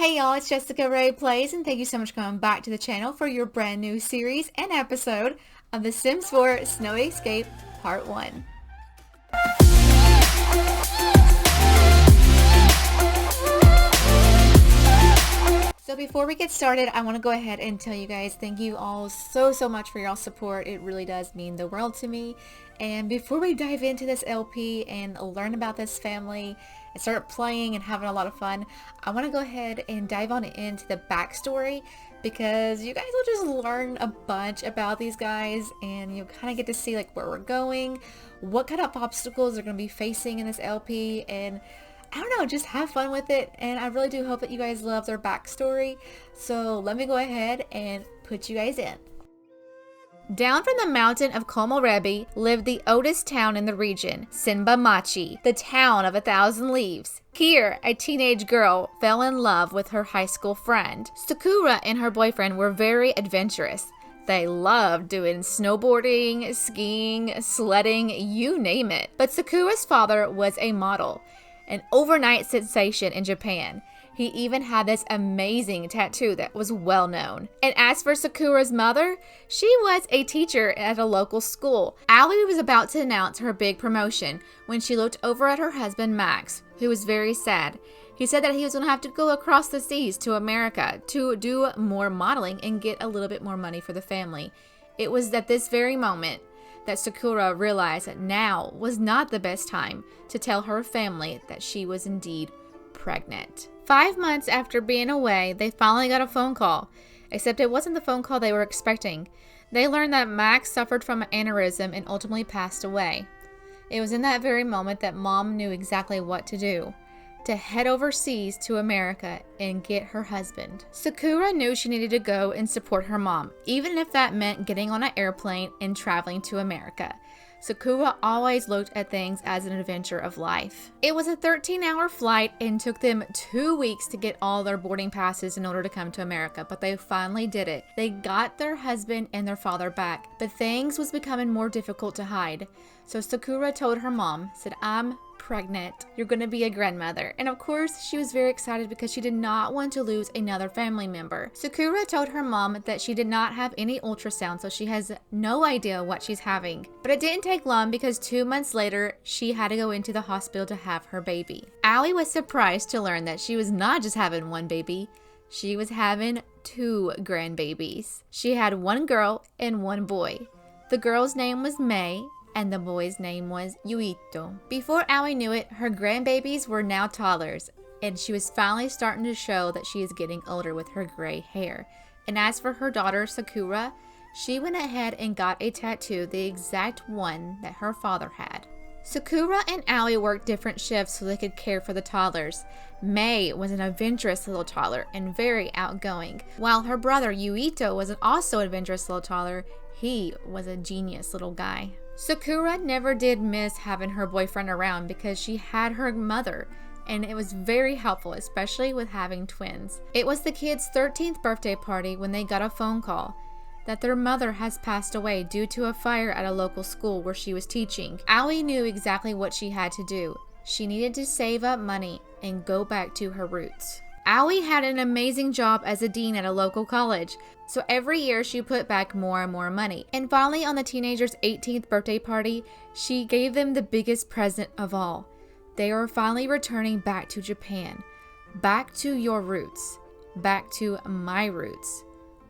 Hey y'all, it's jessicarayplays and thank you so much for coming back to the channel for your brand new series and episode of The Sims 4 Snowy Escape Part 1. So before we get started, I want to go ahead and tell you guys thank you all so much for your all support. It really does mean the world to me. And before we dive into this LP and learn about this family and start playing and having a lot of fun, I want to go ahead and dive on into the backstory because you guys will just learn a bunch about these guys and you'll kind of get to see like where we're going, what kind of obstacles they're going to be facing in this LP, and I don't know, just have fun with it. And I really do hope that you guys love their backstory. So let me go ahead and put you guys in. Down from the Mountain of Komorebi lived the oldest town in the region, Senbamachi, the town of 1,000 leaves. Here, a teenage girl fell in love with her high school friend. Sakura and her boyfriend were very adventurous. They loved doing snowboarding, skiing, sledding, you name it. But Sakura's father was a model, an overnight sensation in Japan. He even had this amazing tattoo that was well known. And as for Sakura's mother, she was a teacher at a local school. Allie was about to announce her big promotion when she looked over at her husband Max, who was very sad. He said that he was going to have to go across the seas to America to do more modeling and get a little bit more money for the family. It was at this very moment that Sakura realized that now was not the best time to tell her family that she was indeed pregnant. 5 months after being away, they finally got a phone call, except it wasn't the phone call they were expecting. They learned that Max suffered from an aneurysm and ultimately passed away. It was in that very moment that Mom knew exactly what to do. To head overseas to America and get her husband. Sakura knew she needed to go and support her mom, even if that meant getting on an airplane and traveling to America. Sakura always looked at things as an adventure of life. It was a 13-hour flight and took them 2 weeks to get all their boarding passes in order to come to America, but they finally did it. They got their husband and their father back, but things was becoming more difficult to hide. So Sakura told her mom, said, "I'm pregnant. You're going to be a grandmother." And of course, she was very excited because she did not want to lose another family member. Sakura told her mom that she did not have any ultrasound, so she has no idea what she's having. But it didn't take long because 2 months later, she had to go into the hospital to have her baby. Allie was surprised to learn that she was not just having one baby, she was having 2 grandbabies. She had 1 girl and 1 boy. The girl's name was May, and the boy's name was Yuito. Before Allie knew it, her grandbabies were now toddlers, and she was finally starting to show that she is getting older with her gray hair. And as for her daughter Sakura, she went ahead and got a tattoo, the exact one that her father had. Sakura and Allie worked different shifts so they could care for the toddlers. May was an adventurous little toddler and very outgoing, while her brother Yuito was also an adventurous little toddler. He was a genius little guy. Sakura never did miss having her boyfriend around because she had her mother, and it was very helpful, especially with having twins. It was the kids' 13th birthday party when they got a phone call that their mother has passed away due to a fire at a local school where she was teaching. Allie knew exactly what she had to do. She needed to save up money and go back to her roots. Allie had an amazing job as a dean at a local college, so every year she put back more and more money. And finally, on the teenagers' 18th birthday party, she gave them the biggest present of all. They were finally returning back to Japan, back to your roots, back to my roots.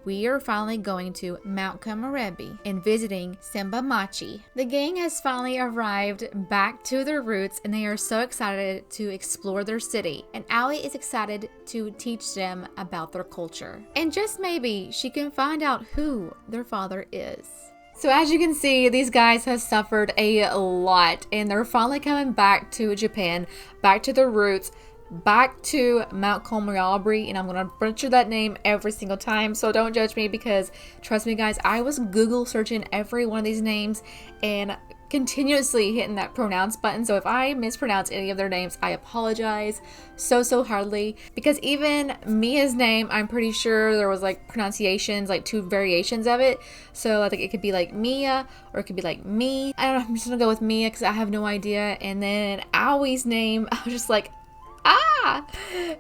We are finally going to Mt Komorebi and visiting Senbamachi. The gang has finally arrived back to their roots and they are so excited to explore their city. And Allie is excited to teach them about their culture. And just maybe she can find out who their father is. So as you can see, these guys have suffered a lot and they're finally coming back to Japan, back to their roots, back to Mt Komorebi, and I'm gonna butcher that name every single time, so don't judge me because trust me guys, I was Google searching every one of these names and continuously hitting that pronounce button, so if I mispronounce any of their names, I apologize so hardly, because even Mia's name, I'm pretty sure there was like pronunciations, like 2 variations of it, so I think it could be like Mia or it could be like me. I don't know, I'm just gonna go with Mia because I have no idea. And then Awie's name, I was just like,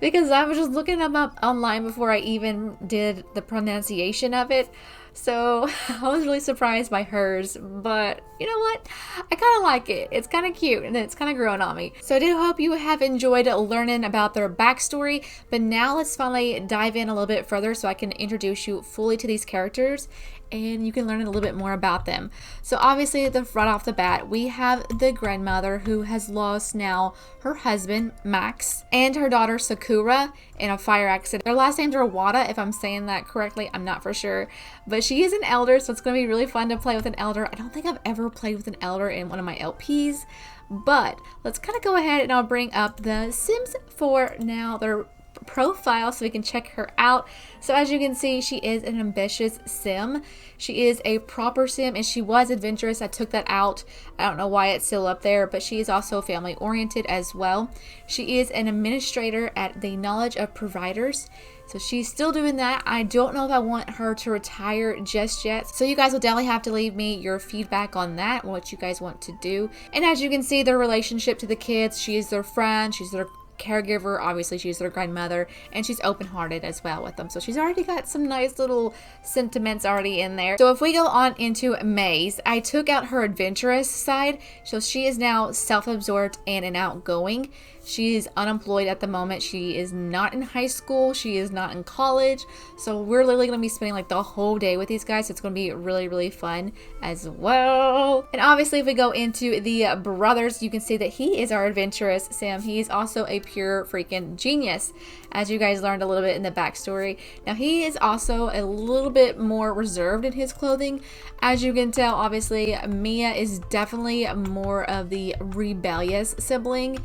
Because I was just looking them up online before I even did the pronunciation of it. So I was really surprised by hers, but you know what? I kind of like it. It's kind of cute and it's kind of growing on me. So I do hope you have enjoyed learning about their backstory, but now let's finally dive in a little bit further so I can introduce you fully to these characters and you can learn a little bit more about them. So obviously right off the bat, we have the grandmother who has lost now her husband, Max, and her daughter, Sakura, in a fire accident. Their last names are Wada, if I'm saying that correctly. I'm not for sure. But she is an elder, so it's going to be really fun to play with an elder. I don't think I've ever played with an elder in one of my LPs. But let's kind of go ahead and I'll bring up the Sims 4 now. Their profile so we can check her out. So as you can see, she is an ambitious sim. She is a proper sim and she was adventurous. I took that out. I don't know why it's still up there, but she is also family oriented as well. She is an administrator at the Knowledge of Providers. So she's still doing that. I don't know if I want her to retire just yet. So you guys will definitely have to leave me your feedback on that, what you guys want to do. And as you can see, their relationship to the kids, she is their friend, she's their caregiver, obviously she's their grandmother, and she's open-hearted as well with them. So she's already got some nice little sentiments already in there. So if we go on into Maze, I took out her adventurous side. So she is now self-absorbed and an outgoing. She is unemployed at the moment. She is not in high school. She is not in college. So we're literally going to be spending like the whole day with these guys. So it's going to be really, really fun as well. And obviously if we go into the brothers, you can see that he is our adventurous Sam. He is also a pure freaking genius, as you guys learned a little bit in the backstory. Now he is also a little bit more reserved in his clothing. As you can tell, obviously Mia is definitely more of the rebellious sibling,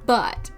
but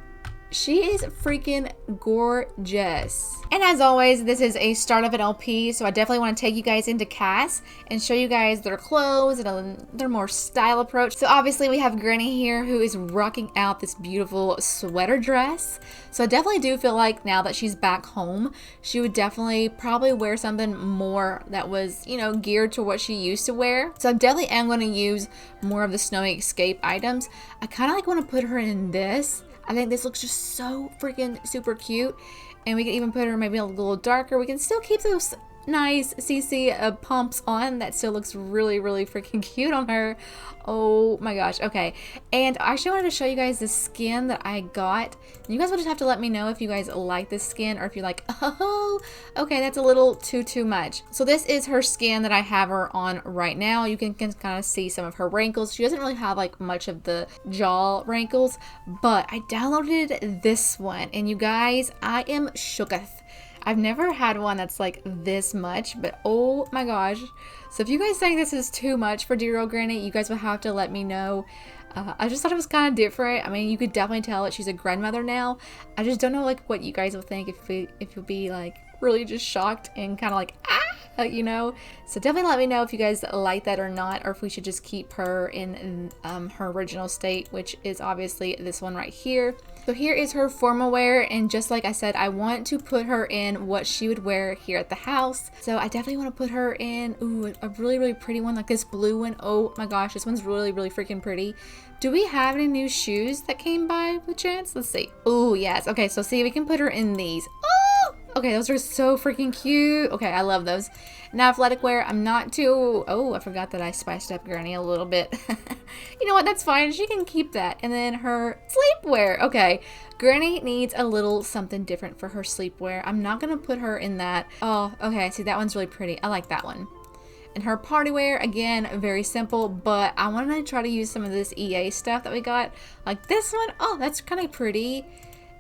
she is freaking gorgeous. And as always, this is a start of an LP, so I definitely want to take you guys into Cass and show you guys their clothes and their more style approach. So obviously we have Granny here who is rocking out this beautiful sweater dress. So I definitely do feel like now that she's back home, she would definitely probably wear something more that was, you know, geared to what she used to wear. So I definitely am going to use more of the Snowy Escape items. I kind of like want to put her in this. I think this looks just so freaking super cute. And we can even put her maybe a little darker. We can still keep those nice CC pumps on. That still looks really, really freaking cute on her. Oh my gosh. Okay. And I actually wanted to show you guys the skin that I got. You guys will just have to let me know if you guys like this skin or if you're like, oh, okay, that's a little too much. So this is her skin that I have her on right now. You can kind of see some of her wrinkles. She doesn't really have like much of the jaw wrinkles, but I downloaded this one and you guys, I am shooketh. I've never had one that's like this much, but oh my gosh. So if you guys think this is too much for dear old Granny, you guys will have to let me know. I just thought it was kind of different. I mean, you could definitely tell that she's a grandmother now. I just don't know like what you guys will think, if you'll be like really just shocked and kind of like, you know. So definitely let me know if you guys like that or not, or if we should just keep her in her original state, which is obviously this one right here. So here is her formal wear, and just like I said, I want to put her in what she would wear here at the house. So I definitely want to put her in a really, really pretty one, like this blue one. Oh my gosh, this one's really, really freaking pretty. Do we have any new shoes that came by with chance? Let's see. Oh yes. Okay, so see, we can put her in these. Oh, okay, those are so freaking cute. Okay, I love those. Now athletic wear, I'm not too, oh, I forgot that I spiced up Granny a little bit. You know what, that's fine, she can keep that. And then her sleepwear, okay. Granny needs a little something different for her sleepwear. I'm not gonna put her in that. Oh, okay, see that one's really pretty. I like that one. And her party wear, again, very simple, but I want to try to use some of this EA stuff that we got. Like this one, oh, that's kind of pretty.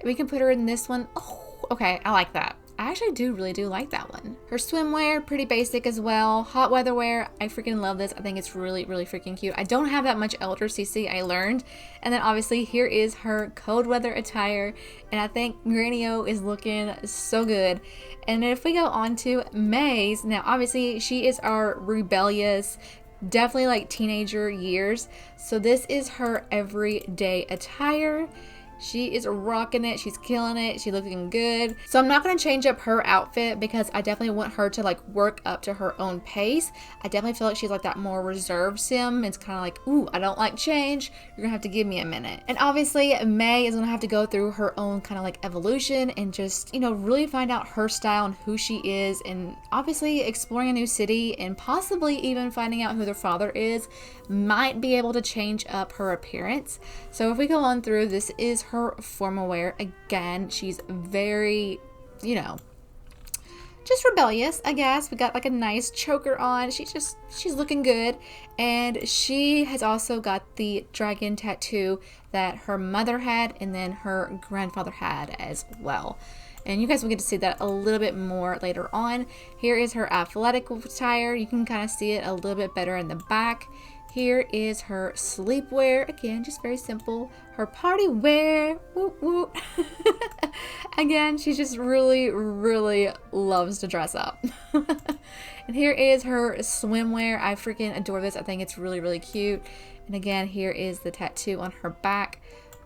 We can put her in this one. Oh, okay, I like that. I actually really do like that one. Her swimwear, pretty basic as well. Hot weather wear, I freaking love this. I think it's really, really freaking cute. I don't have that much elder CC, I learned. And then obviously here is her cold weather attire. And I think Granny-O is looking so good. And if we go on to Maze, now obviously she is our rebellious, definitely like teenager years. So this is her everyday attire. She is rocking it. She's killing it. She's looking good. So I'm not going to change up her outfit because I definitely want her to like work up to her own pace. I definitely feel like she's like that more reserved sim. It's kind of like, ooh, I don't like change. You're going to have to give me a minute. And obviously May is going to have to go through her own kind of like evolution and just, you know, really find out her style and who she is, and obviously exploring a new city and possibly even finding out who their father is might be able to change up her appearance. So if we go on through, this is her formal wear. Again, she's very, you know, just rebellious, I guess. We got like a nice choker on. She's looking good. And she has also got the dragon tattoo that her mother had and then her grandfather had as well. And you guys will get to see that a little bit more later on. Here is her athletic attire. You can kind of see it a little bit better in the back. Here is her sleepwear. Again, just very simple. Her party wear. Woo woo. Again, she just really, really loves to dress up. And here is her swimwear. I freaking adore this. I think it's really, really cute. And again, here is the tattoo on her back.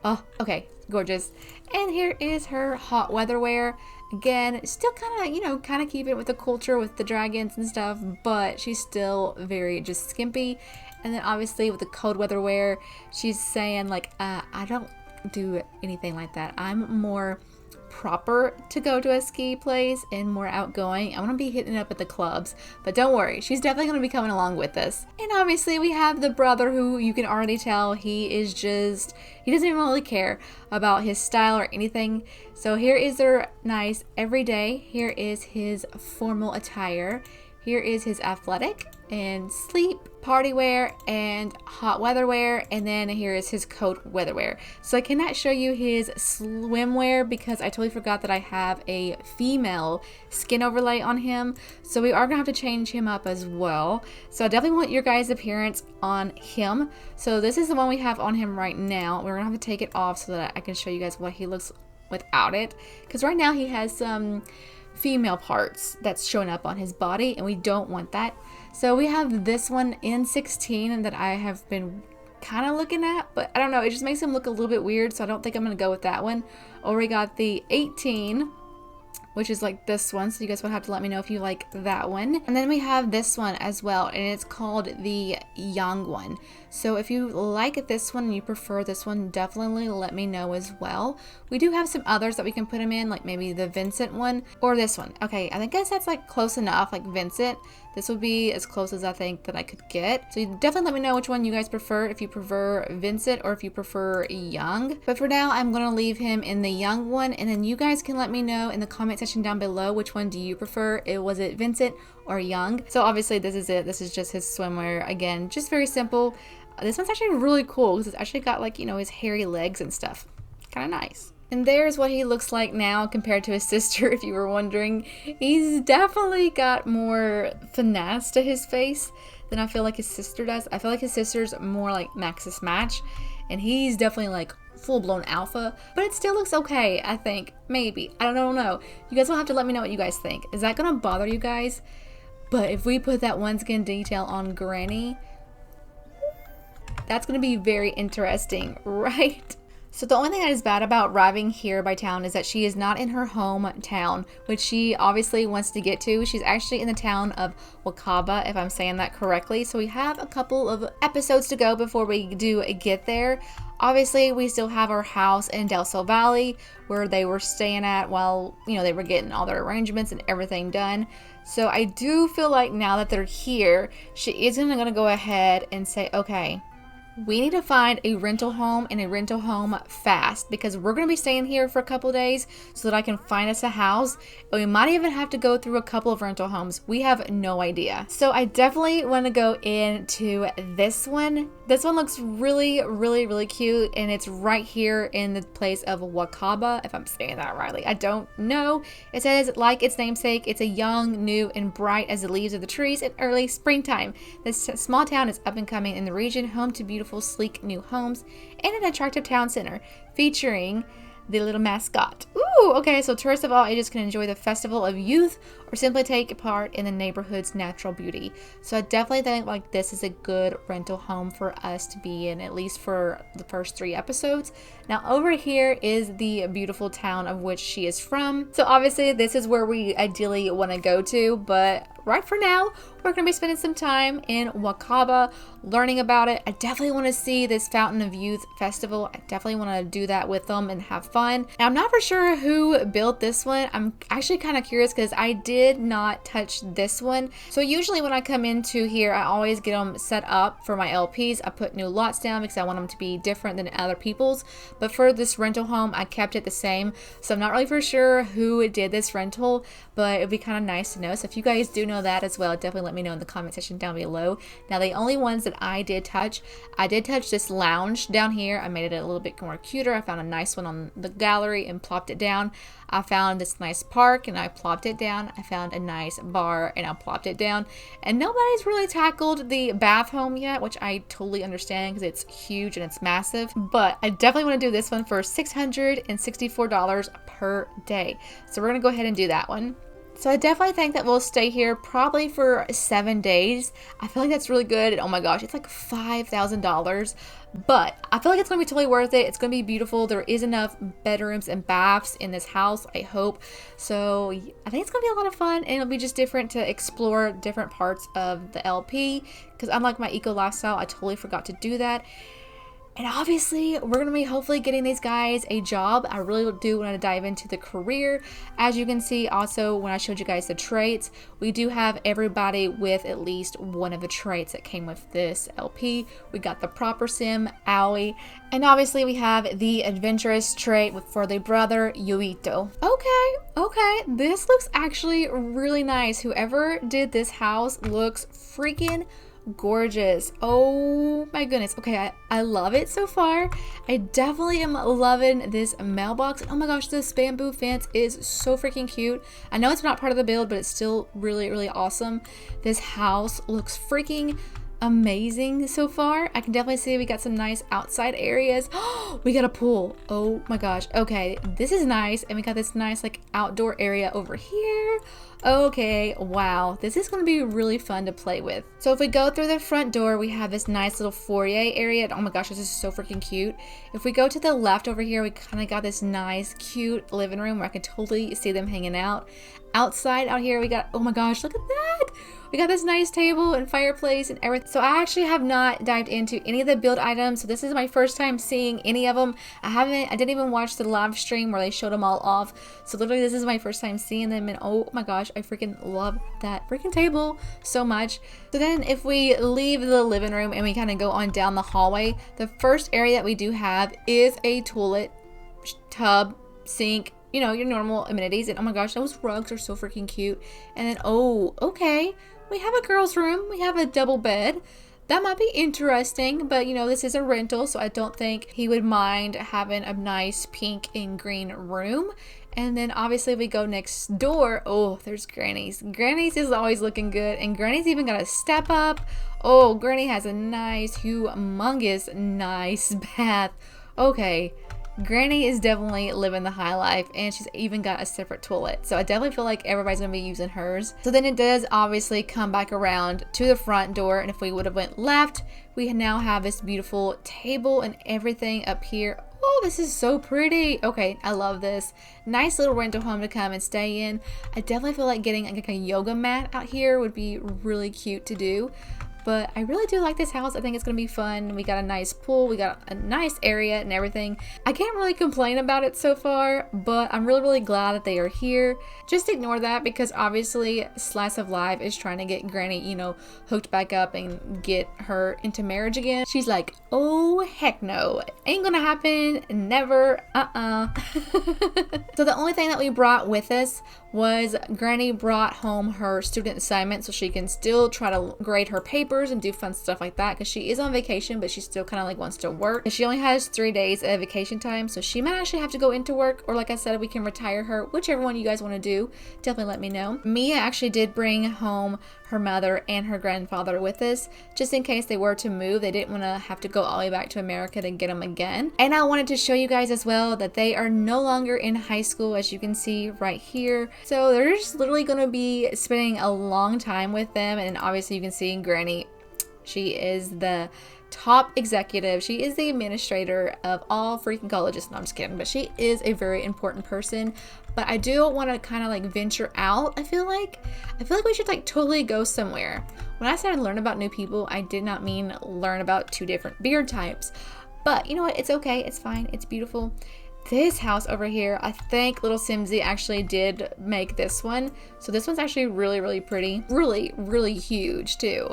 Oh, okay. Gorgeous. And here is her hot weather wear. Again, still kind of, you know, kind of keep it with the culture with the dragons and stuff, but she's still very just skimpy. And then obviously with the cold weather wear, she's saying like, I don't do anything like that. I'm more proper to go to a ski place and more outgoing. I want to be hitting it up at the clubs, but don't worry, she's definitely going to be coming along with us. And obviously we have the brother who you can already tell he doesn't even really care about his style or anything. So here is their nice everyday. Here is his formal attire. Here is his athletic and sleep, party wear, and hot weather wear, and then here is his cold weather wear. So I cannot show you his swimwear because I totally forgot that I have a female skin overlay on him. So we are gonna have to change him up as well. So I definitely want your guys' appearance on him. So this is the one we have on him right now. We're gonna have to take it off so that I can show you guys what he looks without it. Because right now he has some female parts that's showing up on his body and we don't want that. So we have this one in 16 that I have been kind of looking at, but I don't know, it just makes him look a little bit weird, so I don't think I'm gonna go with that one. Or we got the 18, which is like this one, so you guys will have to let me know if you like that one. And then we have this one as well, and it's called the young one. So if you like this one and you prefer this one, definitely let me know as well. We do have some others that we can put him in, like maybe the Vincent one or this one. Okay, I guess that's like close enough, like Vincent. This would be as close as I think that I could get. So you definitely let me know which one you guys prefer, if you prefer Vincent or if you prefer young. But for now, I'm gonna leave him in the young one, and then you guys can let me know in the comment section down below which one do you prefer. Was it Vincent or young? So obviously this is it. This is just his swimwear. Again, just very simple. This one's actually really cool because it's actually got like, you know, his hairy legs and stuff. Kind of nice. And there's what he looks like now compared to his sister, if you were wondering. He's definitely got more finesse to his face than I feel like his sister does. I feel like his sister's more like Max's Match, and he's definitely like full-blown alpha, but it still looks okay, I think. Maybe. I don't know. You guys will have to let me know what you guys think. Is that gonna bother you guys? But if we put that one skin detail on Granny, that's gonna be very interesting, right? So the only thing that is bad about arriving here by town is that she is not in her hometown, which she obviously wants to get to. She's actually in the town of Wakaba, if I'm saying that correctly. So we have a couple of episodes to go before we do get there. Obviously, we still have our house in Del Sol Valley where they were staying at while, you know, they were getting all their arrangements and everything done. So I do feel like now that they're here, she is gonna go ahead and say, okay, we need to find a rental home, and a rental home fast, because we're going to be staying here for a couple days so that I can find us a house. And we might even have to go through a couple of rental homes. We have no idea. So I definitely want to go into this one. This one looks really, really, really cute, and it's right here in the place of Wakaba, if I'm saying that rightly. I don't know. It says, like its namesake, it's a young, new, and bright as the leaves of the trees in early springtime. This small town is up and coming in the region, home to beautiful, sleek new homes and an attractive town center featuring the little mascot. Ooh, okay, so tourists of all ages can enjoy the festival of youth or simply take part in the neighborhood's natural beauty. So I definitely think like this is a good rental home for us to be in, at least for the first 3 episodes. Now over here is the beautiful town of which she is from. So obviously this is where we ideally want to go to, but right for now, we're going to be spending some time in Wakaba, learning about it. I definitely want to see this Fountain of Youth festival. I definitely want to do that with them and have fun. And I'm not for sure who built this one. I'm actually kind of curious because I did not touch this one. So usually when I come into here, I always get them set up for my LPs. I put new lots down because I want them to be different than other people's. But for this rental home, I kept it the same. So I'm not really for sure who did this rental, but it'd be kind of nice to know. So if you guys do know that as well, definitely let me know in the comment section down below. Now the only ones that I did touch this lounge down here. I made it a little bit more cuter. I found a nice one on the gallery and plopped it down. I found this nice park and I plopped it down. I found a nice bar and I plopped it down. And nobody's really tackled the bath home yet, which I totally understand because it's huge and it's massive. But I definitely want to do this one for $664 per day. So we're going to go ahead and do that one. So I definitely think that we'll stay here probably for 7 days. I feel like that's really good. And oh my gosh, it's like $5,000. But I feel like it's going to be totally worth it. It's going to be beautiful. There is enough bedrooms and baths in this house, I hope. So I think it's going to be a lot of fun. And it'll be just different to explore different parts of the LP. Because unlike my eco lifestyle, I totally forgot to do that. And obviously, we're going to be hopefully getting these guys a job. I really do want to dive into the career. As you can see, also, when I showed you guys the traits, we do have everybody with at least one of the traits that came with this LP. We got the proper sim, Aoi, and obviously we have the adventurous trait for the brother, Yuito. Okay, this looks actually really nice. Whoever did this house looks freaking gorgeous. Oh my goodness. Okay, I love it so far. I definitely am loving this mailbox. Oh my gosh, this bamboo fence is so freaking cute. I know it's not part of the build, but it's still really, really awesome. This house looks freaking amazing so far. I can definitely see we got some nice outside areas. We got a pool. Oh my gosh. Okay, this is nice. And we got this nice like outdoor area over here. Okay, wow, this is going to be really fun to play with. So if we go through the front door, we have this nice little foyer area. Oh my gosh, this is so freaking cute. If we go to the left over here, we kind of got this nice cute living room where I can totally see them hanging out. Outside out here, we got, oh my gosh, look at that. We got this nice table and fireplace and everything. So I actually have not dived into any of the build items. So this is my first time seeing any of them. I didn't even watch the live stream where they showed them all off. So literally this is my first time seeing them, and oh my gosh, I freaking love that freaking table so much. So then if we leave the living room and we kind of go on down the hallway, the first area that we do have is a toilet, tub, sink, you know, your normal amenities. And oh my gosh, those rugs are so freaking cute. And then, oh, okay, we have a girl's room. We have a double bed. That might be interesting, but you know, this is a rental, so I don't think he would mind having a nice pink and green room. And then obviously we go next door. Oh, there's Granny's. Granny's is always looking good, and Granny's even got a step up. Oh, Granny has a nice, humongous, nice bath. Okay, Granny is definitely living the high life, and she's even got a separate toilet. So I definitely feel like everybody's gonna be using hers. So then it does obviously come back around to the front door, and if we would have went left, we now have this beautiful table and everything up here. Oh, this is so pretty. Okay, I love this. Nice little rental home to come and stay in. I definitely feel like getting like a yoga mat out here would be really cute to do. But I really do like this house. I think it's gonna be fun. We got a nice pool, we got a nice area and everything. I can't really complain about it so far, but I'm really, really glad that they are here. Just ignore that because obviously Slice of Life is trying to get Granny, you know, hooked back up and get her into marriage again. She's like, oh heck no, ain't gonna happen, never, So the only thing that we brought with us was Granny brought home her student assignment so she can still try to grade her papers and do fun stuff like that, because she is on vacation, but she still kind of like wants to work. And she only has 3 days of vacation time, so she might actually have to go into work, or like I said, we can retire her, whichever one you guys want to do. Definitely let me know. Mia actually did bring home her mother and her grandfather with us, just in case they were to move. They didn't want to have to go all the way back to America to get them again. And I wanted to show you guys as well that they are no longer in high school, as you can see right here. So they're just literally going to be spending a long time with them. And obviously you can see Granny, she is the top executive. She is the administrator of all freaking colleges. No, I'm just kidding. But she is a very important person. But I do want to kind of like venture out. I feel like we should like totally go somewhere. When I started learning about new people, I did not mean learn about 2 different beard types. But you know what? It's okay. It's fine. It's beautiful. This house over here, I think little Simsy actually did make this one. So this one's actually really, really pretty. Really, really huge too.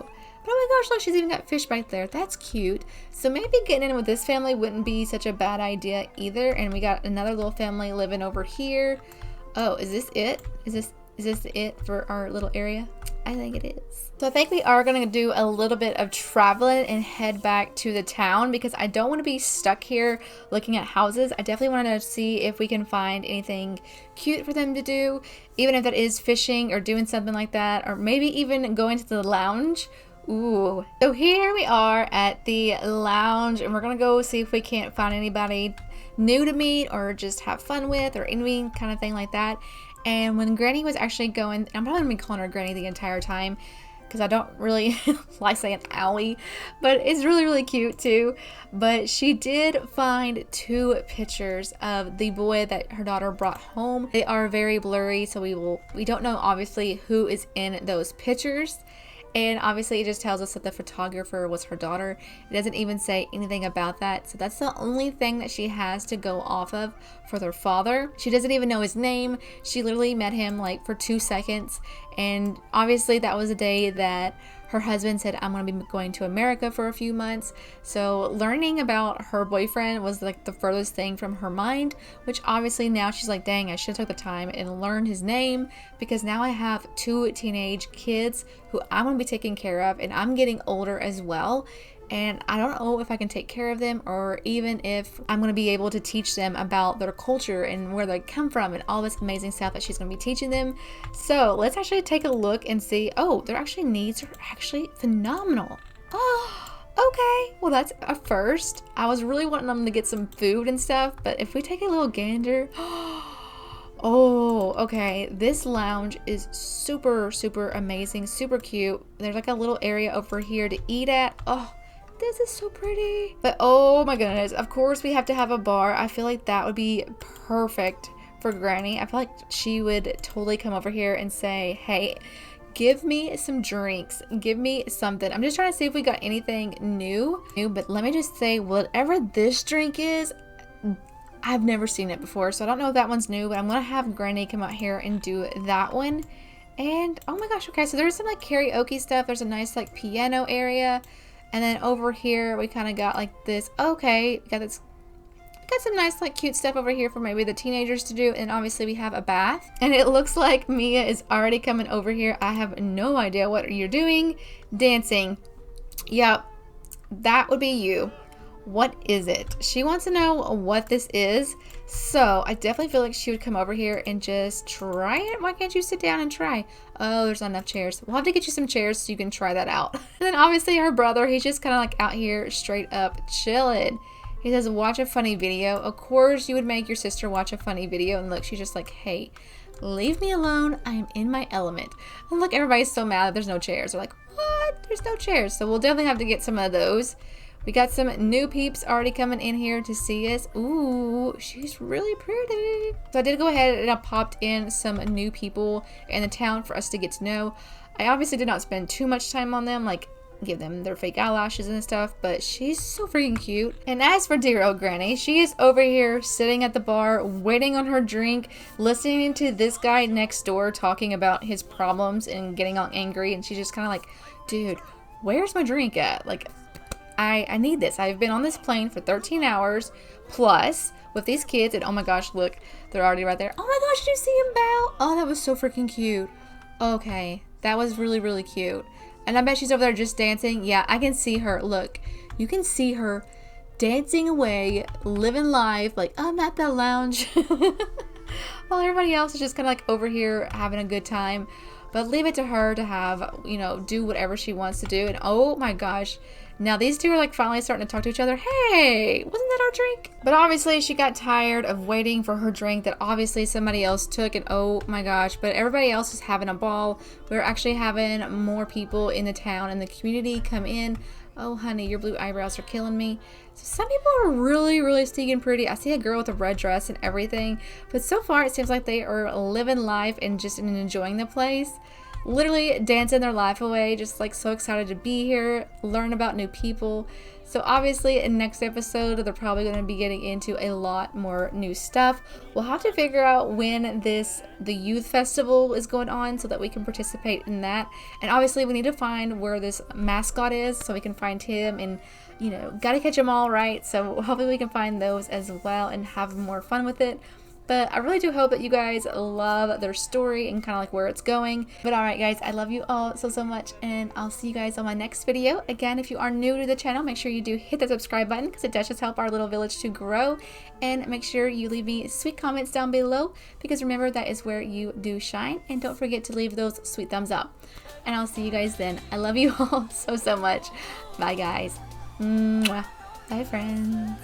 But oh my gosh, look, she's even got fish back there. That's cute. So maybe getting in with this family wouldn't be such a bad idea either. And we got another little family living over here. Oh, is this it? Is this it for our little area? I think it is. So I think we are going to do a little bit of traveling and head back to the town, because I don't want to be stuck here looking at houses. I definitely want to see if we can find anything cute for them to do, even if that is fishing or doing something like that, or maybe even going to the lounge. Ooh. So here we are at the lounge, and we're gonna go see if we can't find anybody new to meet or just have fun with, or any kind of thing like that. And when Granny was actually going, I'm probably gonna be calling her Granny the entire time, because I don't really like saying Owie, but it's really, really cute too. But she did find 2 pictures of the boy that her daughter brought home. They are very blurry, so we don't know obviously who is in those pictures. And obviously it just tells us that the photographer was her daughter. It doesn't even say anything about that. So that's the only thing that she has to go off of for their father. She doesn't even know his name. She literally met him like for 2 seconds. And obviously that was the day that her husband said, I'm going to be going to America for a few months. So learning about her boyfriend was like the furthest thing from her mind, which obviously now she's like, dang, I should have took the time and learned his name, because now I have 2 teenage kids who I'm going to be taking care of, and I'm getting older as well. And I don't know if I can take care of them, or even if I'm going to be able to teach them about their culture and where they come from and all this amazing stuff that she's going to be teaching them. So let's actually take a look and see. Oh, their actually needs are actually phenomenal. Oh, okay. Well, that's a first. I was really wanting them to get some food and stuff, but if we take a little gander. Oh, okay. This lounge is super, super amazing, super cute. There's like a little area over here to eat at. Oh, this is so pretty. But oh my goodness, of course we have to have a bar. I feel like that would be perfect for Granny. I feel like she would totally come over here and say, hey, give me some drinks, give me something. I'm just trying to see if we got anything new. But let me just say, whatever this drink is, I've never seen it before, so I don't know if that one's new, but I'm gonna have Granny come out here and do that one. And oh my gosh, okay, so there's some like karaoke stuff. There's a nice like piano area. And then over here, we kind of got like this, okay, we got some nice like cute stuff over here for maybe the teenagers to do. And obviously we have a bath. And it looks like Mia is already coming over here. I have no idea what you're doing. Dancing. Yep, that would be you. What is it? She wants to know what this is. So I definitely feel like she would come over here and just try it. Why can't you sit down and try? Oh, there's not enough chairs. We'll have to get you some chairs so you can try that out. And then obviously her brother, he's just kind of like out here straight up chilling. He says, watch a funny video. Of course you would make your sister watch a funny video. And look, she's just like, hey, leave me alone. I am in my element. And look, everybody's so mad that there's no chairs. They're like, what? There's no chairs. So we'll definitely have to get some of those. We got some new peeps already coming in here to see us. Ooh, she's really pretty. So I did go ahead and I popped in some new people in the town for us to get to know. I obviously did not spend too much time on them, like give them their fake eyelashes and stuff, but she's so freaking cute. And as for dear old Granny, she is over here sitting at the bar, waiting on her drink, listening to this guy next door talking about his problems and getting all angry. And she's just kind of like, dude, where's my drink at? Like, I need this. I've been on this plane for 13 hours plus with these kids. And oh my gosh, look, they're already right there. Oh my gosh, did you see him bow? Oh, that was so freaking cute. Okay, that was really, really cute. And I bet she's over there just dancing. Yeah, I can see her. Look, you can see her dancing away, living life. Like, I'm at the lounge. While everybody else is just kind of like over here having a good time. But leave it to her to have, you know, do whatever she wants to do. And oh my gosh, now these two are like finally starting to talk to each other. Hey, wasn't that our drink? But obviously she got tired of waiting for her drink that obviously somebody else took. And oh my gosh, but everybody else is having a ball. We're actually having more people in the town and the community come in. Oh honey, your blue eyebrows are killing me. So some people are really, really stinking pretty. I see a girl with a red dress and everything. But so far it seems like they are living life and just enjoying the place. Literally dancing their life away, just like so excited to be here, learn about new people. So obviously in next episode they're probably going to be getting into a lot more new stuff. We'll have to figure out when the youth festival is going on so that we can participate in that. And obviously we need to find where this mascot is so we can find him, and you know, gotta catch them all, right? So hopefully we can find those as well and have more fun with it. But I really do hope that you guys love their story and kind of like where it's going. But alright guys, I love you all so much, and I'll see you guys on my next video. Again, if you are new to the channel, make sure you do hit the subscribe button because it does just help our little village to grow. And make sure you leave me sweet comments down below, because remember, that is where you do shine. And don't forget to leave those sweet thumbs up. And I'll see you guys then. I love you all so much. Bye guys. Mwah. Bye friends.